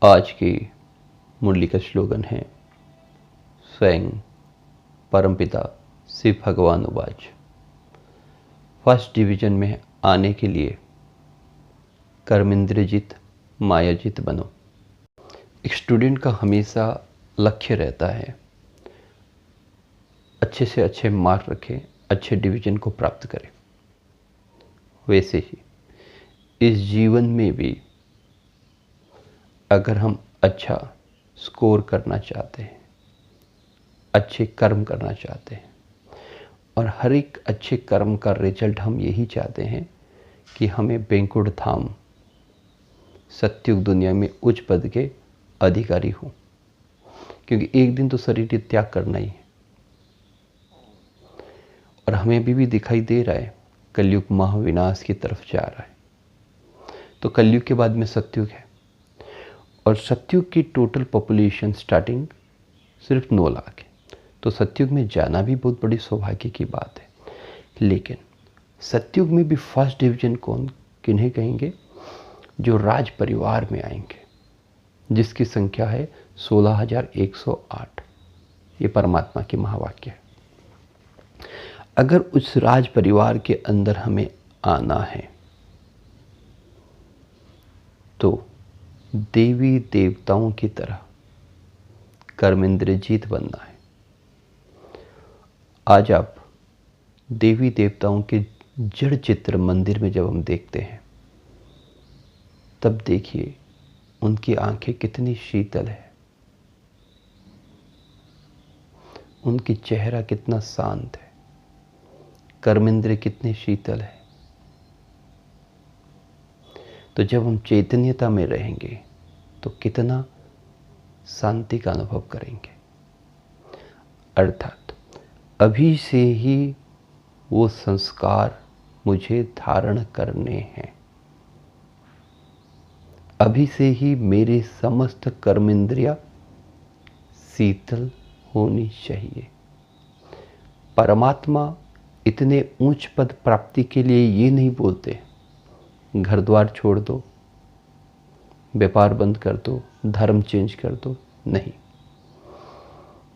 आज की मुरली का स्लोगन है, स्वयं परमपिता शिव भगवान उवाच। फर्स्ट डिवीजन में आने के लिए कर्मेंद्रजित मायाजित बनो। एक स्टूडेंट का हमेशा लक्ष्य रहता है अच्छे से अच्छे मार्क रखें, अच्छे डिवीजन को प्राप्त करें। वैसे ही इस जीवन में भी अगर हम अच्छा स्कोर करना चाहते हैं, अच्छे कर्म करना चाहते हैं, और हर एक अच्छे कर्म का रिजल्ट हम यही चाहते हैं कि हमें बैंकुट धाम सत्युग दुनिया में उच्च पद के अधिकारी हों, क्योंकि एक दिन तो शरीर त्याग करना ही है। और हमें अभी भी दिखाई दे रहा है कलयुग महाविनाश की तरफ जा रहा है। तो कलयुग के बाद में सत्युग है, और सत्युग की टोटल पॉपुलेशन स्टार्टिंग सिर्फ 9 लाख है। तो सत्युग में जाना भी बहुत बड़ी सौभाग्य की बात है। लेकिन सत्युग में भी फर्स्ट डिवीजन कौन किन्हें कहेंगे? जो राज परिवार में आएंगे, जिसकी संख्या है 16,108। ये परमात्मा की महावाक्य है। अगर उस राज परिवार के अंदर हमें आना है तो देवी देवताओं की तरह कर्मेंद्रजीत बनना है। आज आप देवी देवताओं के जड़ चित्र मंदिर में जब हम देखते हैं, तब देखिए उनकी आंखें कितनी शीतल है, उनकी चेहरा कितना शांत है, कर्मेंद्र कितने शीतल है। तो जब हम चैतन्यता में रहेंगे तो कितना शांति का अनुभव करेंगे। अर्थात अभी से ही वो संस्कार मुझे धारण करने हैं। अभी से ही मेरे समस्त कर्मेंद्रियां शीतल होनी चाहिए। परमात्मा इतने ऊंच पद प्राप्ति के लिए ये नहीं बोलते घर द्वार छोड़ दो, व्यापार बंद कर दो, धर्म चेंज कर दो। नहीं,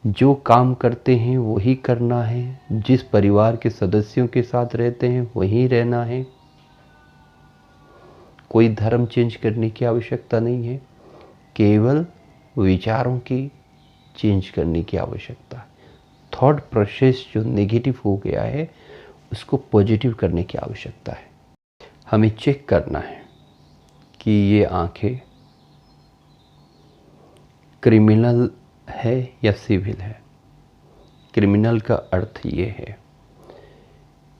जो काम करते हैं वही करना है, जिस परिवार के सदस्यों के साथ रहते हैं वही रहना है। कोई धर्म चेंज करने की आवश्यकता नहीं है, केवल विचारों की चेंज करने की आवश्यकता है। थॉट प्रोसेस जो नेगेटिव हो गया है उसको पॉजिटिव करने की आवश्यकता है। हमें चेक करना है कि ये आंखें क्रिमिनल है या सिविल है। क्रिमिनल का अर्थ ये है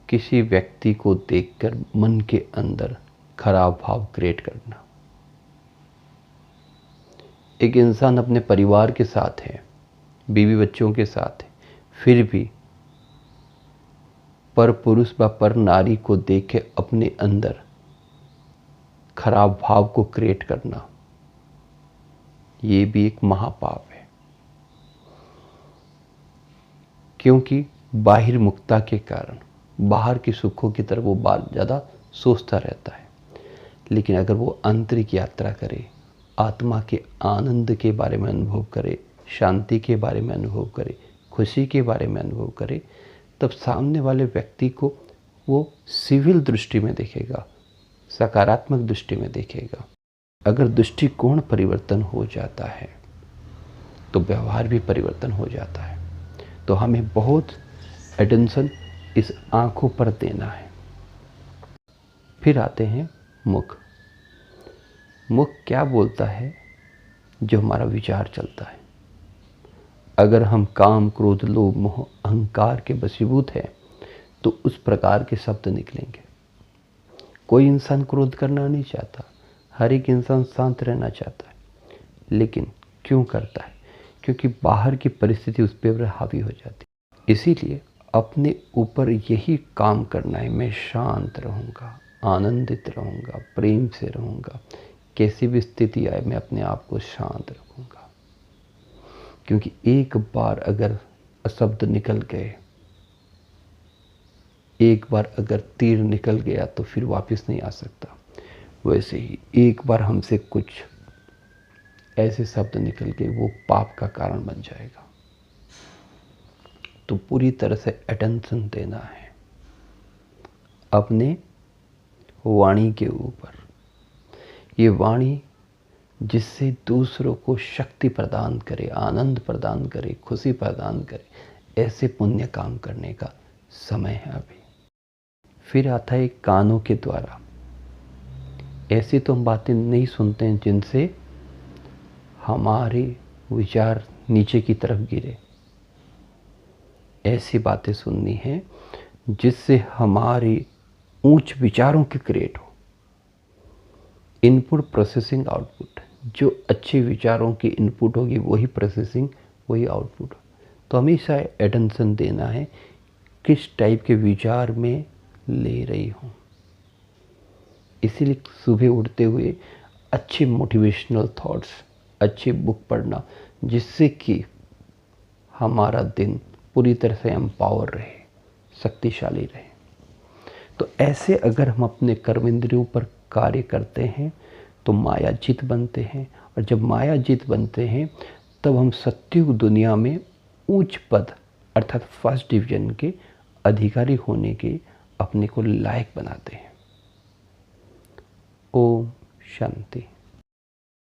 किसी व्यक्ति को देखकर मन के अंदर खराब भाव क्रिएट करना। एक इंसान अपने परिवार के साथ है, बीवी बच्चों के साथ है, फिर भी पर पुरुष व पर नारी को देख के अपने अंदर खराब भाव को क्रिएट करना, ये भी एक महापाप है। क्योंकि बाहिर मुक्ता के कारण बाहर की सुखों की तरफ वो बात ज़्यादा सोचता रहता है। लेकिन अगर वो आंतरिक यात्रा करे, आत्मा के आनंद के बारे में अनुभव करे, शांति के बारे में अनुभव करे, खुशी के बारे में अनुभव करे, तब सामने वाले व्यक्ति को वो सिविल दृष्टि में देखेगा, सकारात्मक दृष्टि में देखेगा। अगर दृष्टिकोण परिवर्तन हो जाता है तो व्यवहार भी परिवर्तन हो जाता है। तो हमें बहुत अटेंशन इस आंखों पर देना है। फिर आते हैं मुख। मुख क्या बोलता है? जो हमारा विचार चलता है। अगर हम काम, क्रोध, लोभ, मोह, अहंकार के वशीभूत हैं तो उस प्रकार के शब्द निकलेंगे। कोई इंसान क्रोध करना नहीं चाहता, हर एक इंसान शांत रहना चाहता है, लेकिन क्यों करता है? क्योंकि बाहर की परिस्थिति उस पर हावी हो जाती है। इसीलिए अपने ऊपर यही काम करना है, मैं शांत रहूँगा, आनंदित रहूँगा, प्रेम से रहूँगा, कैसी भी स्थिति आए मैं अपने आप को शांत रखूँगा। क्योंकि एक बार अगर शब्द निकल गए, एक बार अगर तीर निकल गया तो फिर वापस नहीं आ सकता। वैसे ही एक बार हमसे कुछ ऐसे शब्द निकल के वो पाप का कारण बन जाएगा। तो पूरी तरह से अटेंशन देना है अपने वाणी के ऊपर। ये वाणी जिससे दूसरों को शक्ति प्रदान करे, आनंद प्रदान करे, खुशी प्रदान करे, ऐसे पुण्य काम करने का समय है अभी। फिर आता है कानों के द्वारा। ऐसी तो हम बातें नहीं सुनते हैं जिनसे हमारे विचार नीचे की तरफ गिरे। ऐसी बातें सुननी है जिससे हमारे उच्च विचारों की क्रिएट हो। इनपुट प्रोसेसिंग आउटपुट, जो अच्छे विचारों की इनपुट होगी वही प्रोसेसिंग, वही आउटपुट। तो हमेशा अटेंशन देना है किस टाइप के विचार में ले रही हूँ। इसीलिए सुबह उठते हुए अच्छे मोटिवेशनल थॉट्स, अच्छी बुक पढ़ना, जिससे कि हमारा दिन पूरी तरह से एम्पावर रहे, शक्तिशाली रहे। तो ऐसे अगर हम अपने कर्मेंद्रियों पर कार्य करते हैं तो मायाजीत बनते हैं, और जब मायाजीत बनते हैं तब हम सत्युग दुनिया में उच्च पद अर्थात फर्स्ट डिवीजन के अधिकारी होने के अपने को लायक बनाते हैं। ओम शांति।